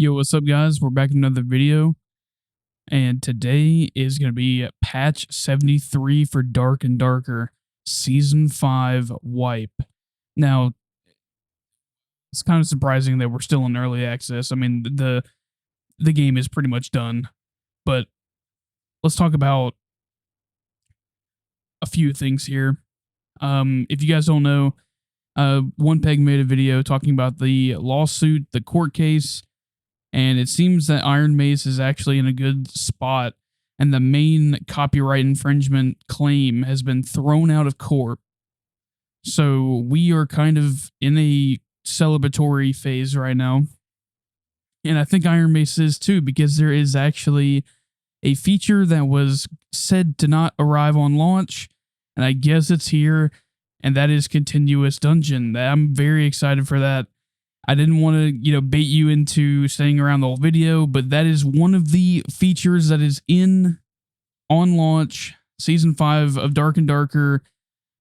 Yo, what's up, guys? We're back in another video, and today is going to be patch 73 for Dark and Darker Season 5 Wipe. Now, it's kind of surprising that we're still in early access. I mean, the game is pretty much done, but let's talk about a few things here. If you guys don't know, One Peg made a video talking about the lawsuit, the court case, and it seems that Iron Mace is actually in a good spot, and the main copyright infringement claim has been thrown out of court. So we are kind of in a celebratory phase right now. And I think Iron Mace is too, because there is actually a feature that was said to not arrive on launch, and I guess it's here, and that is continuous dungeon. I'm very excited for that. I didn't want to, bait you into staying around the whole video, but that is one of the features that is on launch, Season 5 of Dark and Darker.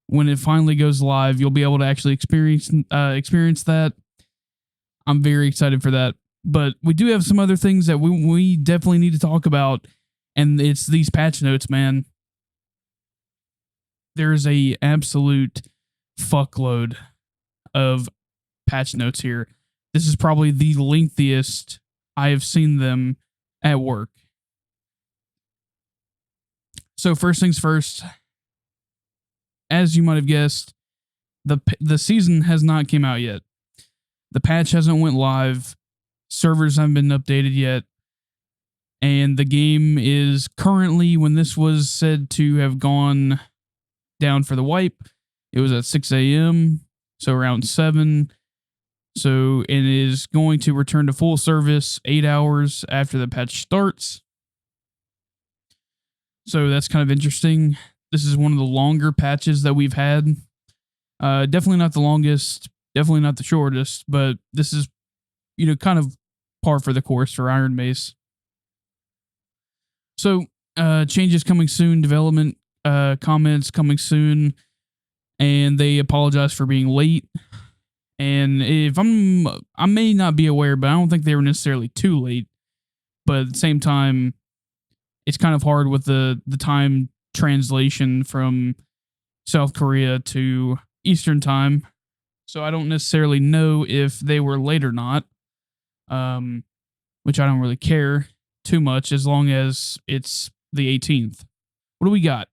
When it finally goes live, you'll be able to actually experience that. I'm very excited for that. But we do have some other things that we definitely need to talk about, and it's these patch notes, man. There's a absolute fuckload of patch notes here. This is probably the lengthiest I have seen them at work. So first things first, as you might have guessed, the season has not came out yet. The patch hasn't went live. Servers haven't been updated yet. And the game is currently, when this was said to have gone down for the wipe, it was at 6 a.m., so around 7. So it is going to return to full service 8 hours after the patch starts. So that's kind of interesting. This is one of the longer patches that we've had. Definitely not the longest, definitely not the shortest, but this is, kind of par for the course for Iron Mace. So changes coming soon, development comments coming soon, and they apologize for being late. And if I may not be aware, but I don't think they were necessarily too late. But at the same time, it's kind of hard with the time translation from South Korea to Eastern time. So I don't necessarily know if they were late or not, which I don't really care too much as long as it's the 18th. What do we got?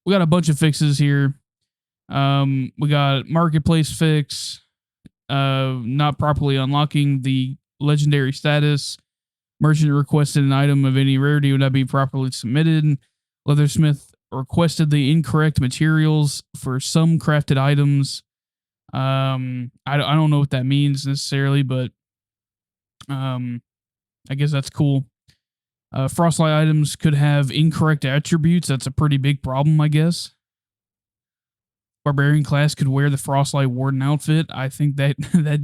We got a bunch of fixes here. We got marketplace fix, not properly unlocking the legendary status. Merchant requested an item of any rarity would not be properly submitted. Leathersmith requested the incorrect materials for some crafted items. I don't know what that means necessarily, but I guess that's cool. Frostlight items could have incorrect attributes. That's a pretty big problem, I guess. Barbarian class could wear the Frostlight Warden outfit. I think that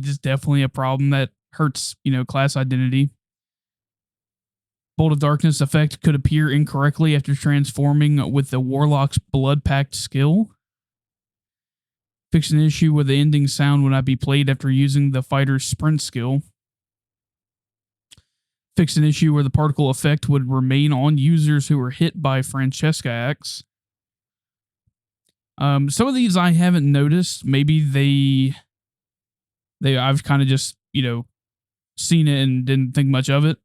is definitely a problem that hurts, class identity. Bolt of Darkness effect could appear incorrectly after transforming with the Warlock's Blood Pact skill. Fix an issue where the ending sound would not be played after using the fighter's sprint skill. Fix an issue where the particle effect would remain on users who were hit by Francesca Axe. Some of these I haven't noticed. Maybe I've kind of just, seen it and didn't think much of it.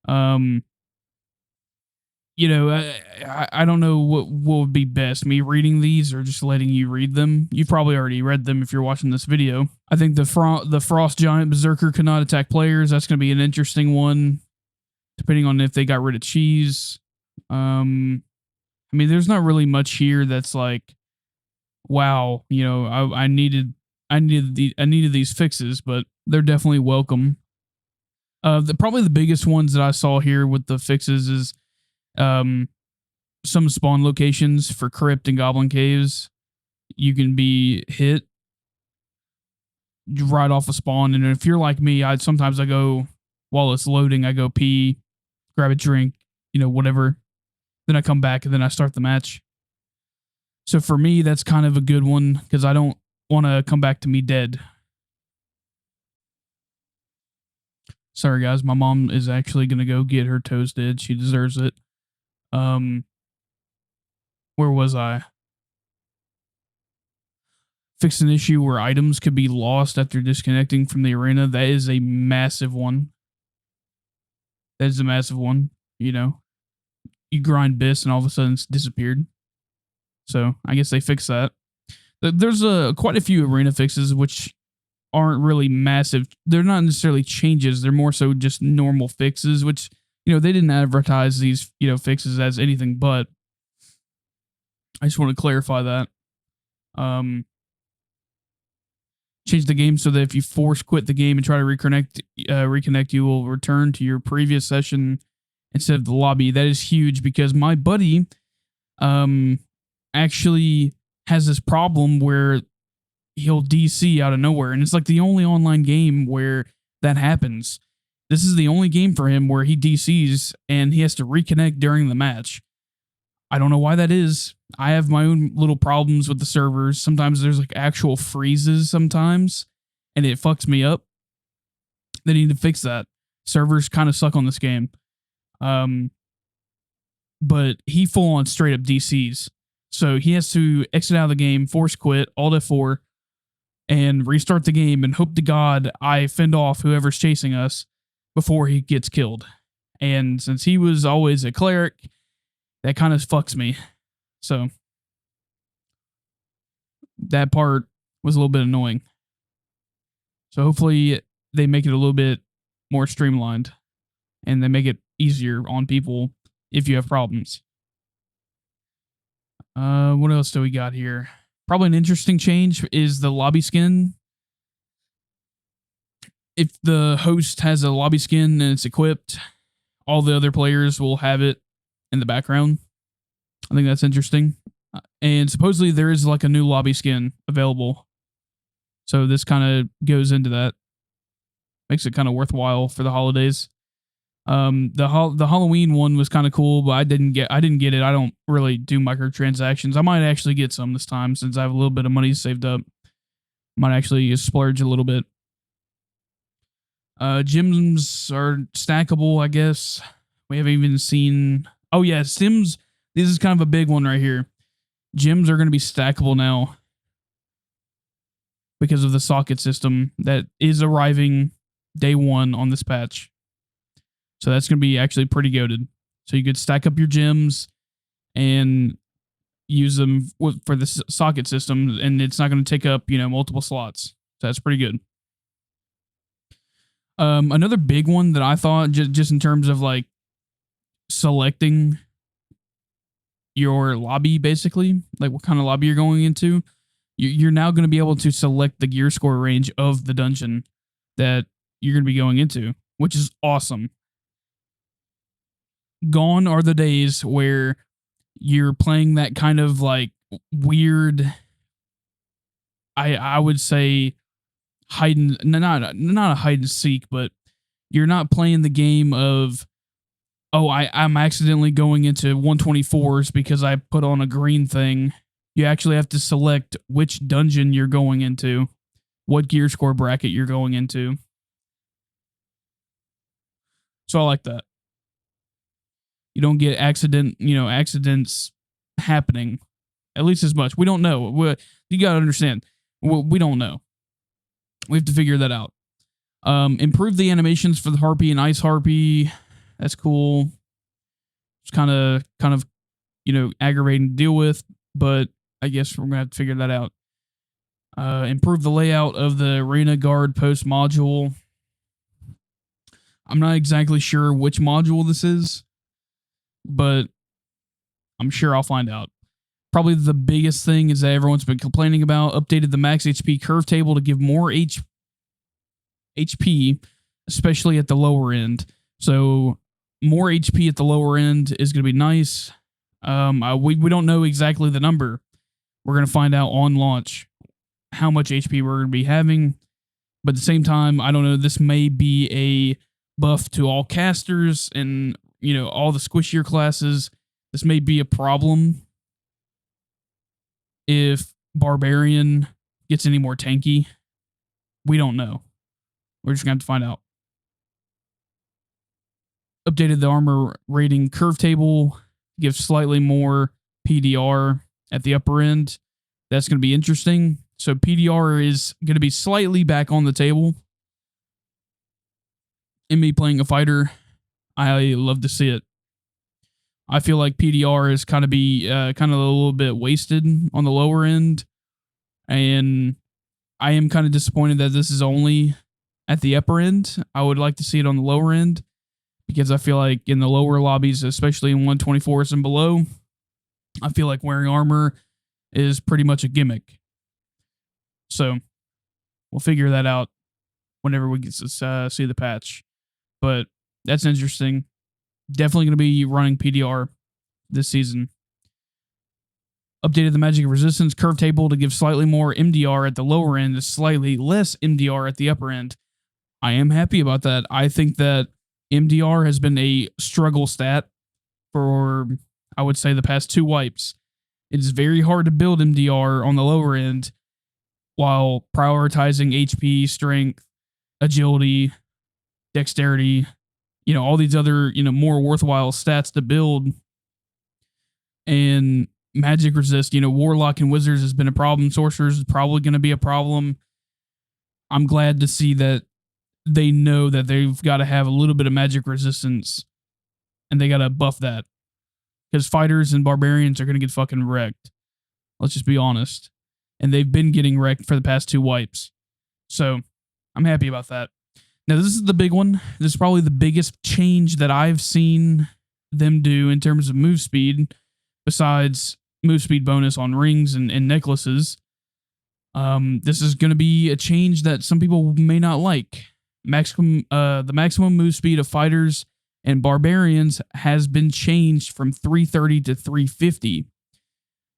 I don't know what would be best, me reading these or just letting you read them. You've probably already read them if you're watching this video. I think the Frost Giant Berserker could not attack players. That's going to be an interesting one, depending on if they got rid of cheese. I mean, there's not really much here that's like, wow, I needed these fixes, but they're definitely welcome. Probably the biggest ones that I saw here with the fixes is some spawn locations for crypt and goblin caves. You can be hit right off a spawn, and if you're like me, sometimes I go, while it's loading, I go pee, grab a drink, whatever. Then I come back and then I start the match. So for me, that's kind of a good one because I don't want to come back to me dead. Sorry guys, my mom is actually gonna go get her toes did. She deserves it. Um, where was I? Fix an issue where items could be lost after disconnecting from the arena. That is a massive one. That is a massive one. You know, you grind bis and all of a sudden it's disappeared. So I guess they fixed that. There's quite a few arena fixes which aren't really massive. They're not necessarily changes. They're more so just normal fixes, which, they didn't advertise these, fixes as anything but. I just want to clarify that. Change the game so that if you force quit the game and try to reconnect, you will return to your previous session instead of the lobby. That is huge because my buddy, actually has this problem where he'll DC out of nowhere, and it's like the only online game where that happens. This is the only game for him where he DCs and he has to reconnect during the match. I don't know why that is. I have my own little problems with the servers. Sometimes there's like actual freezes sometimes, and it fucks me up. They need to fix that. Servers kind of suck on this game. But he full on straight up DCs. So he has to exit out of the game, force quit, Alt F4, and restart the game and hope to God I fend off whoever's chasing us before he gets killed. And since he was always a cleric, that kind of fucks me. So that part was a little bit annoying. So hopefully they make it a little bit more streamlined and they make it easier on people if you have problems. What else do we got here? Probably an interesting change is the lobby skin. If the host has a lobby skin and it's equipped, all the other players will have it in the background. I think that's interesting. And supposedly there is like a new lobby skin available. So this kind of goes into that. Makes it kind of worthwhile for the holidays. The Halloween one was kind of cool, but I didn't get it. I don't really do microtransactions. I might actually get some this time since I have a little bit of money saved up. Might actually splurge a little bit. Gyms are stackable, I guess. We haven't even seen. Oh yeah, Sims. This is kind of a big one right here. Gyms are going to be stackable now because of the socket system that is arriving day one on this patch. So that's going to be actually pretty goated. So you could stack up your gyms and use them for the socket system, and it's not going to take up, multiple slots. So that's pretty good. Another big one that I thought, just in terms of like selecting your lobby, basically, like what kind of lobby you're going into, you're now going to be able to select the gear score range of the dungeon that you're going to be going into, which is awesome. Gone are the days where you're playing that kind of like weird, I would say not a hide and seek, but you're not playing the game of, oh, I'm accidentally going into 124s because I put on a green thing. You actually have to select which dungeon you're going into, what gear score bracket you're going into. So I like that. You don't get accidents happening, at least as much. We don't know. You got to understand. We don't know. We have to figure that out. Improve the animations for the Harpy and Ice Harpy. That's cool. It's kind of aggravating to deal with, but I guess we're gonna have to figure that out. Improve the layout of the Arena Guard post module. I'm not exactly sure which module this is, but I'm sure I'll find out. Probably the biggest thing is that everyone's been complaining about. Updated the max HP curve table to give more HP, especially at the lower end. So more HP at the lower end is going to be nice. We don't know exactly the number. We're going to find out on launch how much HP we're going to be having. But at the same time, I don't know. This may be a buff to all casters and, all the squishier classes. This may be a problem if Barbarian gets any more tanky. We don't know. We're just going to have to find out. Updated the armor rating curve table, gives slightly more PDR at the upper end. That's going to be interesting. So PDR is going to be slightly back on the table. In me playing a fighter, I love to see it. I feel like PDR is kind of a little bit wasted on the lower end, and I am kind of disappointed that this is only at the upper end. I would like to see it on the lower end because I feel like in the lower lobbies, especially in 124s and below, I feel like wearing armor is pretty much a gimmick. So we'll figure that out whenever we get to see the patch. But that's interesting. Definitely going to be running PDR this season. Updated the magic resistance curve table to give slightly more MDR at the lower end and slightly less MDR at the upper end. I am happy about that. I think that MDR has been a struggle stat for, I would say, the past 2 wipes. It's very hard to build MDR on the lower end while prioritizing HP, strength, agility, dexterity, all these other, more worthwhile stats to build. And magic resist, warlock and wizards has been a problem. Sorcerers is probably going to be a problem. I'm glad to see that they know that they've got to have a little bit of magic resistance and they got to buff that. Because fighters and barbarians are going to get fucking wrecked. Let's just be honest. And they've been getting wrecked for the past 2 wipes. So I'm happy about that. Now, this is the big one. This is probably the biggest change that I've seen them do in terms of move speed, besides move speed bonus on rings and necklaces. This is going to be a change that some people may not like. The maximum move speed of fighters and barbarians has been changed from 330 to 350,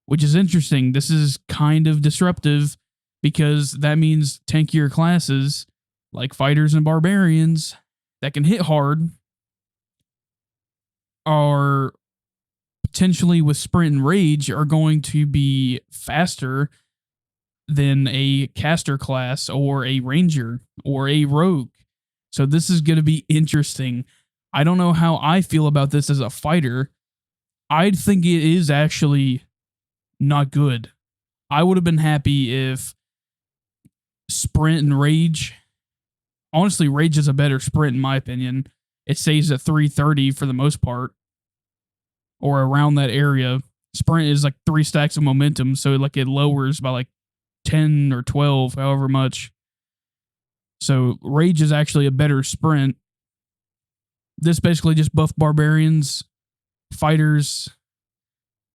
which is interesting. This is kind of disruptive because that means tankier classes like fighters and barbarians that can hit hard are potentially, with sprint and rage, are going to be faster than a caster class or a ranger or a rogue. So this is going to be interesting. I don't know how I feel about this as a fighter. I'd think it is actually not good. I would have been happy if sprint and rage, honestly, rage is a better sprint in my opinion. It stays at 330 for the most part, or around that area. Sprint is like 3 stacks of momentum, so like it lowers by like 10 or 12, however much. So rage is actually a better sprint. This basically just buffed barbarians, fighters.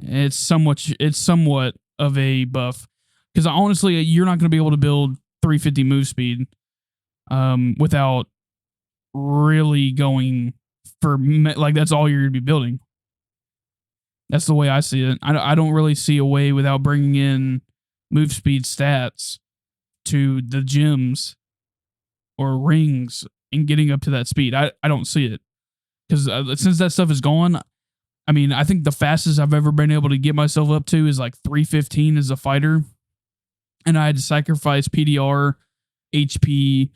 It's somewhat of a buff, because honestly, you're not going to be able to build 350 move speed without really going for, like, that's all you're going to be building. That's the way I see it. I don't really see a way without bringing in move speed stats to the gyms or rings and getting up to that speed. I don't see it, because since that stuff is gone, I mean, I think the fastest I've ever been able to get myself up to is like 315 as a fighter, and I had to sacrifice PDR, HP,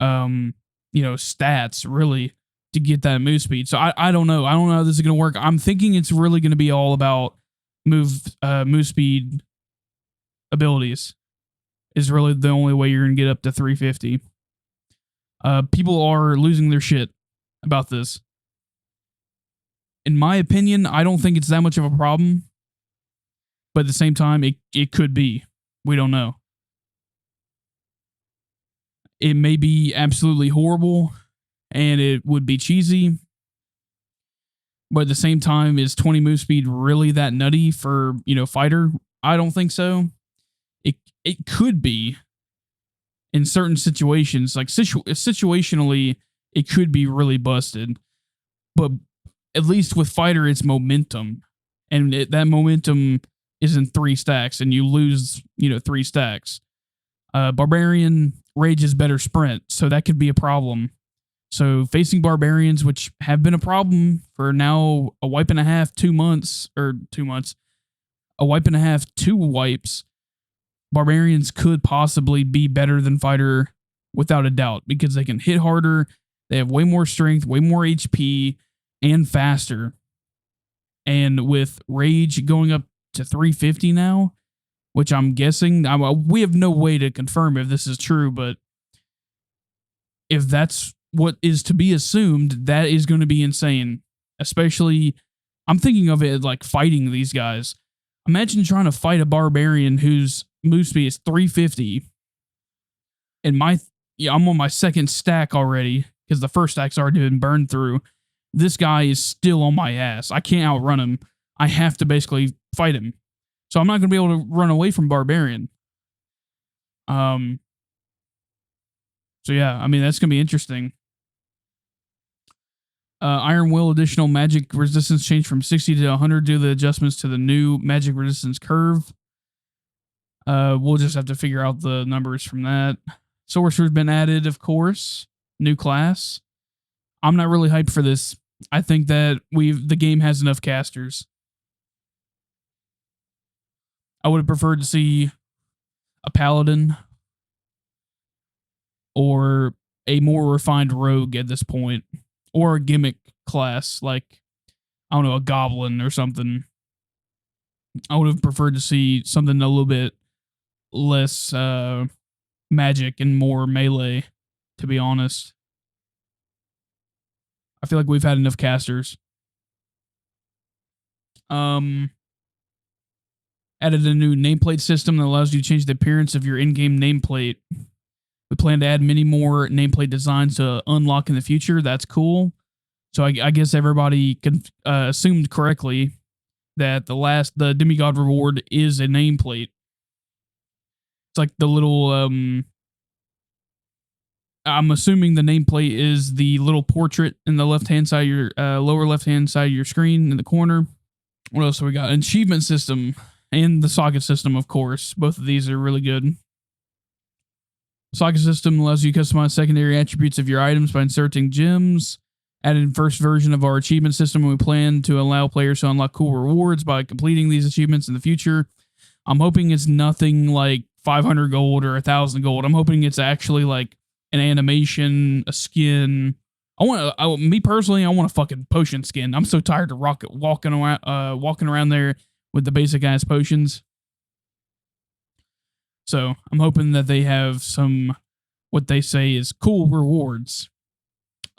stats really to get that move speed. So I don't know. I don't know how this is going to work. I'm thinking it's really going to be all about move speed abilities is really the only way you're going to get up to 350. People are losing their shit about this. In my opinion, I don't think it's that much of a problem, but at the same time, it could be. We don't know. It may be absolutely horrible, and it would be cheesy, but at the same time, is 20 move speed really that nutty for, fighter? I don't think so. It could be in certain situations, like situationally, it could be really busted, but at least with fighter, it's momentum, and that momentum is in 3 stacks, and you lose, 3 stacks. Barbarian rage is better sprint, so that could be a problem. So facing barbarians, which have been a problem for now a wipe and a half, 2 months, a wipe and a half, 2 wipes, barbarians could possibly be better than fighter without a doubt, because they can hit harder They have way more strength, way more HP, and faster. And with Rage going up to 350 now, which I'm guessing, we have no way to confirm if this is true, but if that's what is to be assumed, that is going to be insane. Especially, I'm thinking of it like fighting these guys. Imagine trying to fight a barbarian whose move speed is 350, and I'm on my second stack already because the first stack's already been burned through. This guy is still on my ass. I can't outrun him. I have to basically fight him. So I'm not going to be able to run away from barbarian. So yeah, I mean, that's going to be interesting. Iron Will additional magic resistance changed from 60 to 100 due to the adjustments to the new magic resistance curve. We'll just have to figure out the numbers from that. Sorcerer's been added, of course. New class. I'm not really hyped for this. I think that the game has enough casters. I would have preferred to see a paladin or a more refined rogue at this point, or a gimmick class like, I don't know, a goblin or something. I would have preferred to see something a little bit less magic and more melee, to be honest. I feel like we've had enough casters. Added a new nameplate system that allows you to change the appearance of your in-game nameplate. We plan to add many more nameplate designs to unlock in the future. That's cool. So I guess everybody assumed correctly that the demigod reward is a nameplate. It's like the little I'm assuming the nameplate is the little portrait in the left-hand side of your lower left-hand side of your screen in the corner. What else have we got? Achievement system and the socket system, of course. Both of these are really good. Socket system allows you to customize secondary attributes of your items by inserting gems. Added first version of our achievement system, and we plan to allow players to unlock cool rewards by completing these achievements in the future. I'm hoping it's nothing like 500 gold or 1,000 gold. I'm hoping it's actually like an animation, a skin. Me personally, I want a fucking potion skin. I'm so tired of walking around there with the basic ass potions. So I'm hoping that they have some, what they say is cool rewards.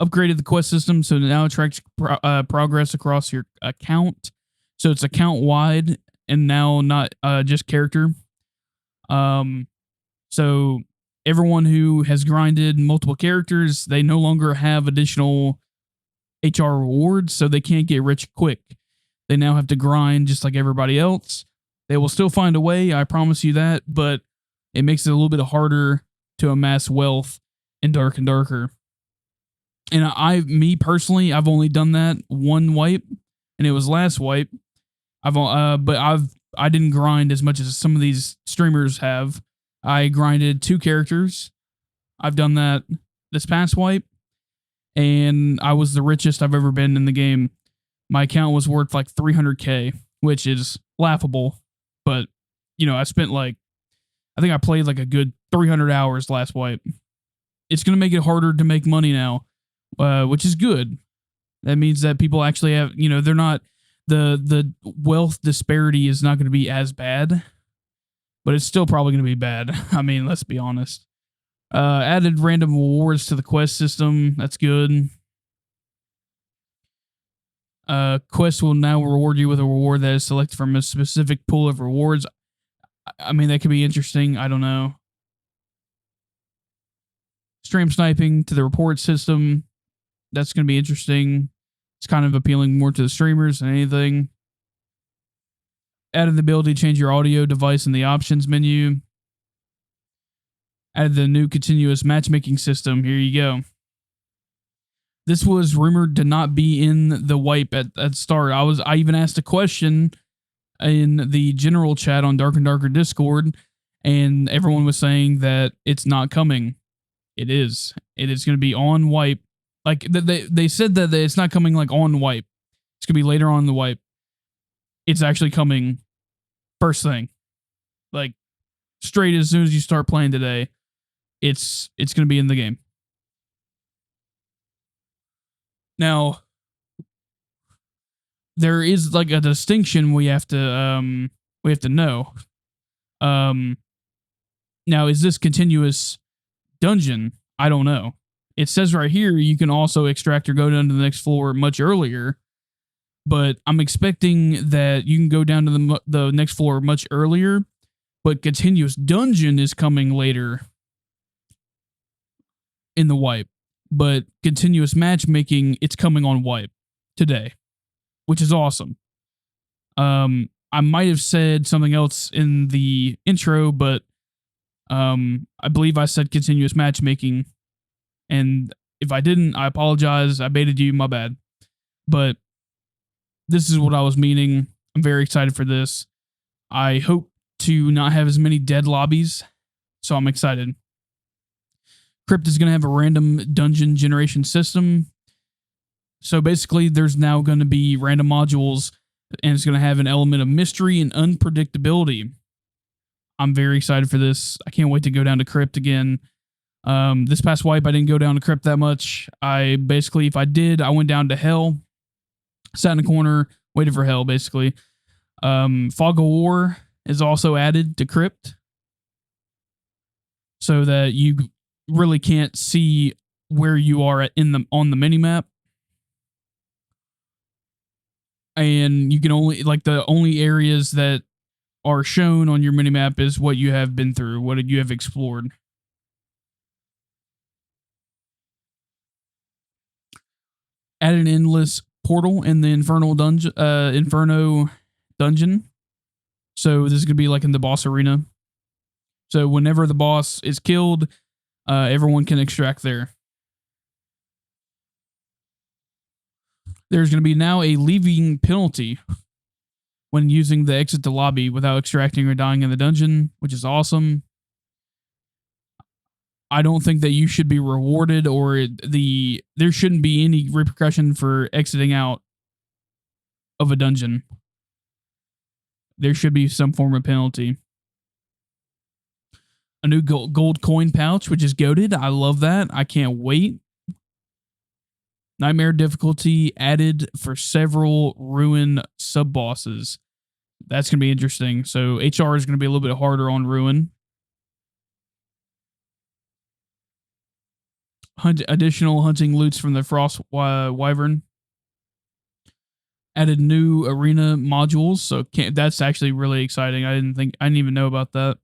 Upgraded the quest system so now it tracks progress across your account. So it's account wide and now not just character. So everyone who has grinded multiple characters, they no longer have additional HR rewards, so they can't get rich quick. They now have to grind just like everybody else. They will still find a way, I promise you that, but it makes it a little bit harder to amass wealth in Dark and Darker. And me personally, I've only done that one wipe, and it was last wipe. I didn't grind as much as some of these streamers have. I grinded 2 characters. I've done that this past wipe, and I was the richest I've ever been in the game. My account was worth like 300k, which is laughable, but I spent I think I played like a good 300 hours last wipe. It's going to make it harder to make money now, which is good. That means that people actually have, they're not, the wealth disparity is not going to be as bad, but it's still probably going to be bad. I mean, let's be honest. Added random rewards to the quest system. That's good. Quest will now reward you with a reward that is selected from a specific pool of rewards. I mean, that could be interesting. I don't know. Stream sniping to the report system. That's going to be interesting. It's kind of appealing more to the streamers than anything. Added the ability to change your audio device in the options menu. Added the new continuous matchmaking system. Here you go. This was rumored to not be in the wipe at start. I even asked a question in the general chat on Dark and Darker Discord, and everyone was saying that it's not coming. It is. It is going to be on wipe. Like they said that it's not coming like on wipe. It's going to be later on in the wipe. It's actually coming first thing. Like straight as soon as you start playing today, it's going to be in the game. Now, there is like a distinction we have to know. Um, Now, is this continuous dungeon? I don't know. It says right here you can also extract or go down to the next floor much earlier, but I'm expecting that you can go down to the next floor much earlier, but continuous dungeon is coming later in the wipe. But continuous matchmaking, it's coming on wipe today, which is awesome. I might have said something else in the intro, but I believe I said continuous matchmaking, and if I didn't, I apologize. I baited you, my bad. But this is what I was meaning. I'm very excited for this. I hope to not have as many dead lobbies, so I'm excited. Crypt is going to have a random dungeon generation system. So basically, there's now going to be random modules, and it's going to have an element of mystery and unpredictability. I'm very excited for this. I can't wait to go down to Crypt again. This past wipe, I didn't go down to Crypt that much. I basically, if I did, I went down to Hell, sat in a corner, waited for Hell, basically. Fog of War is also added to Crypt so that you really can't see where you are on the minimap. And you can only, like, the only areas that are shown on your minimap is what you have been through, what you have explored. Add an endless portal in the Inferno dungeon. So this is gonna be like in the boss arena. So whenever the boss is killed, everyone can extract there. There's gonna be now a leaving penalty when using the exit to lobby without extracting or dying in the dungeon, which is awesome. I don't think that you should be rewarded there shouldn't be any repercussion for exiting out of a dungeon. There should be some form of penalty. A new gold coin pouch, which is goated. I love that. I can't wait. Nightmare difficulty added for several Ruin sub bosses. That's going to be interesting. So HR is going to be a little bit harder on Ruin. Additional hunting loots from the Frost Wyvern. Added new arena modules, so that's actually really exciting. I didn't even know about that.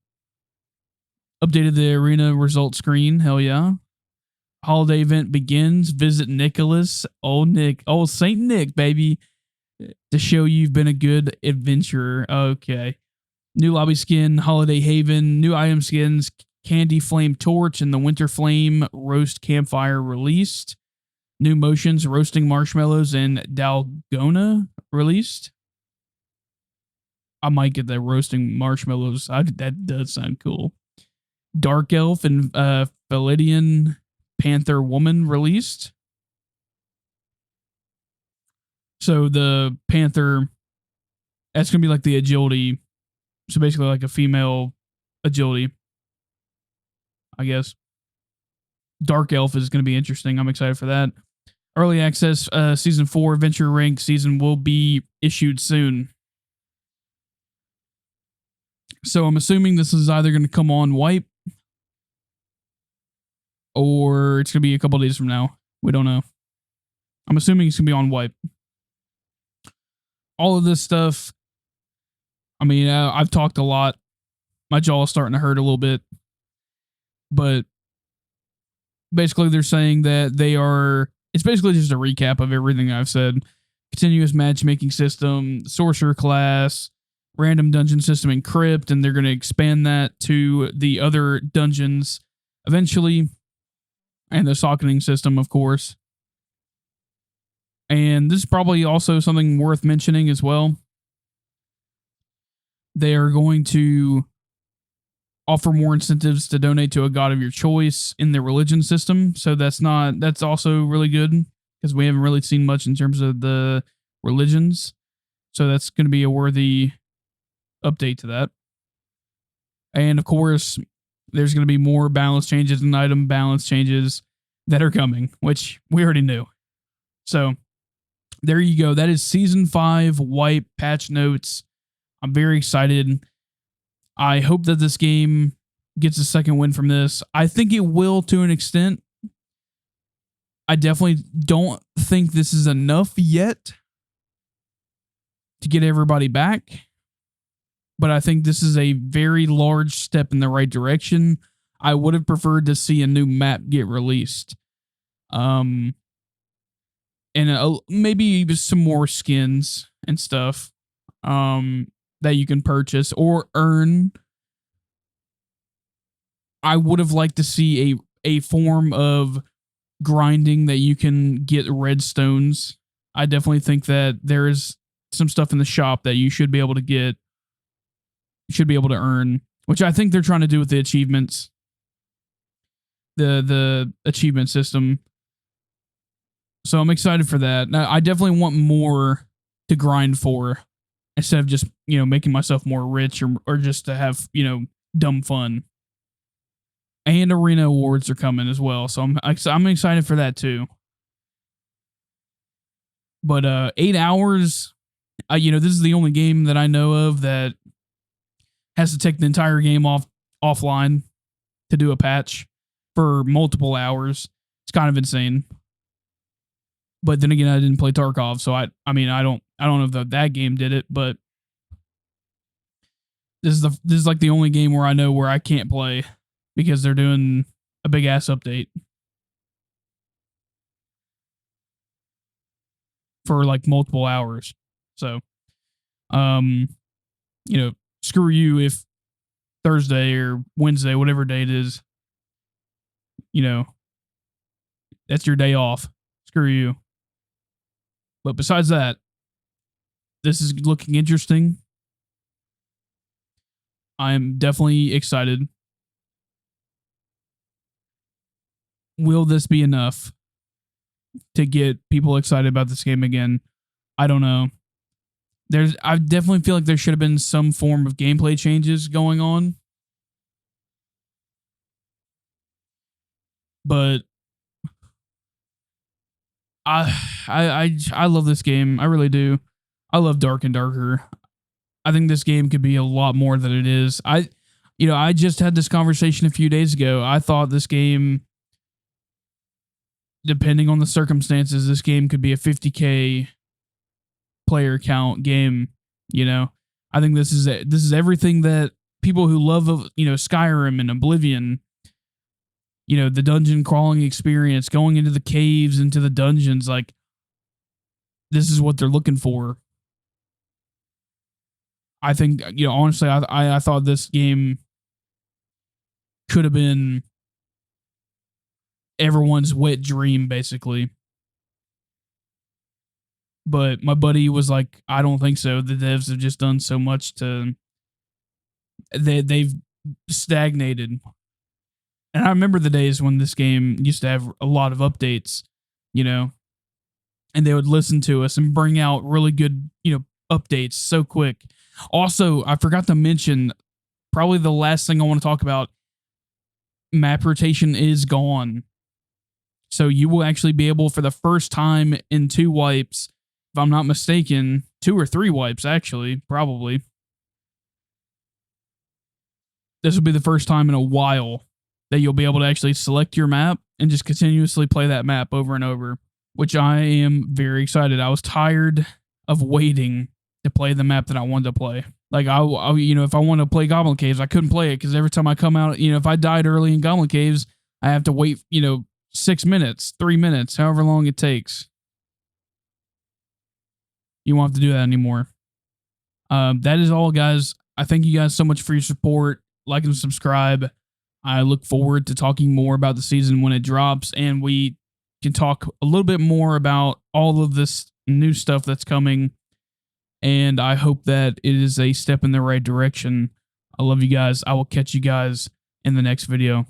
Updated the arena result screen. Hell yeah. Holiday event begins. Visit Nicholas. Oh, Saint Nick, baby, to show you've been a good adventurer. Okay. New lobby skin, Holiday Haven, new item skins, Candy Flame Torch, and the Winter Flame Roast Campfire released. New motions, Roasting Marshmallows, and Dalgona released. I might get that Roasting Marshmallows. That does sound cool. Dark Elf and Philidian Panther Woman released. So the Panther, that's going to be like the agility. So basically like a female agility, I guess. Dark Elf is going to be interesting. I'm excited for that. Early access season 4 Venture Rank season will be issued soon. So I'm assuming this is either going to come on wipe or it's going to be a couple days from now. We don't know. I'm assuming it's going to be on wipe. All of this stuff, I mean, I've talked a lot. My jaw is starting to hurt a little bit. But basically they're saying that it's basically just a recap of everything I've said. Continuous matchmaking system, sorcerer class, random dungeon system, and crypt, and they're going to expand that to the other dungeons eventually, and the socketing system, of course. And this is probably also something worth mentioning as well. They are going to offer more incentives to donate to a god of your choice in their religion system. So that's also really good because we haven't really seen much in terms of the religions. So that's going to be a worthy update to that. And of course, there's going to be more balance changes and item balance changes that are coming, which we already knew. So there you go. That is season 5 wipe patch notes. I'm very excited. I hope that this game gets a second win from this. I think it will to an extent. I definitely don't think this is enough yet to get everybody back, but I think this is a very large step in the right direction. I would have preferred to see a new map get released. And maybe some more skins and stuff that you can purchase or earn. I would have liked to see a form of grinding that you can get redstones. I definitely think that there is some stuff in the shop that you should be able to get, you should be able to earn, which I think they're trying to do with the achievements, the achievement system. So I'm excited for that. Now, I definitely want more to grind for instead of just, making myself more rich or just to have, dumb fun. And arena awards are coming as well. So I'm excited for that too. But 8 hours, this is the only game that I know of that has to take the entire game offline to do a patch for multiple hours. It's kind of insane. But then again, I didn't play Tarkov, so I don't know if that game did it, but this is like the only game where I know where I can't play because they're doing a big ass update for like multiple hours. So, screw you if Thursday or Wednesday, whatever day it is, that's your day off. Screw you. But besides that, this is looking interesting. I'm definitely excited. Will this be enough to get people excited about this game again? I don't know. I definitely feel like there should have been some form of gameplay changes going on. But I love this game. I really do. I love Dark and Darker. I think this game could be a lot more than it is. I just had this conversation a few days ago. I thought this game, depending on the circumstances, this game could be a 50K player count game. I think this is everything that people who love, Skyrim and Oblivion, the dungeon crawling experience, going into the caves, into the dungeons, like this is what they're looking for. I think, honestly, I thought this game could have been everyone's wet dream, basically. But my buddy was like, I don't think so. The devs have just done so much they've stagnated. And I remember the days when this game used to have a lot of updates, and they would listen to us and bring out really good, updates so quick. Also, I forgot to mention, probably the last thing I want to talk about, map rotation is gone. So you will actually be able, for the first time in 2 wipes, if I'm not mistaken, 2 or 3 wipes, actually, probably. This will be the first time in a while that you'll be able to actually select your map and just continuously play that map over and over, which I am very excited. I was tired of waiting to play the map that I wanted to play. Like, I if I wanted to play Goblin Caves, I couldn't play it because every time I come out, if I died early in Goblin Caves, I have to wait, 6 minutes, 3 minutes, however long it takes. You won't have to do that anymore. That is all, guys. I thank you guys so much for your support. Like and subscribe. I look forward to talking more about the season when it drops, and we can talk a little bit more about all of this new stuff that's coming. And I hope that it is a step in the right direction. I love you guys. I will catch you guys in the next video.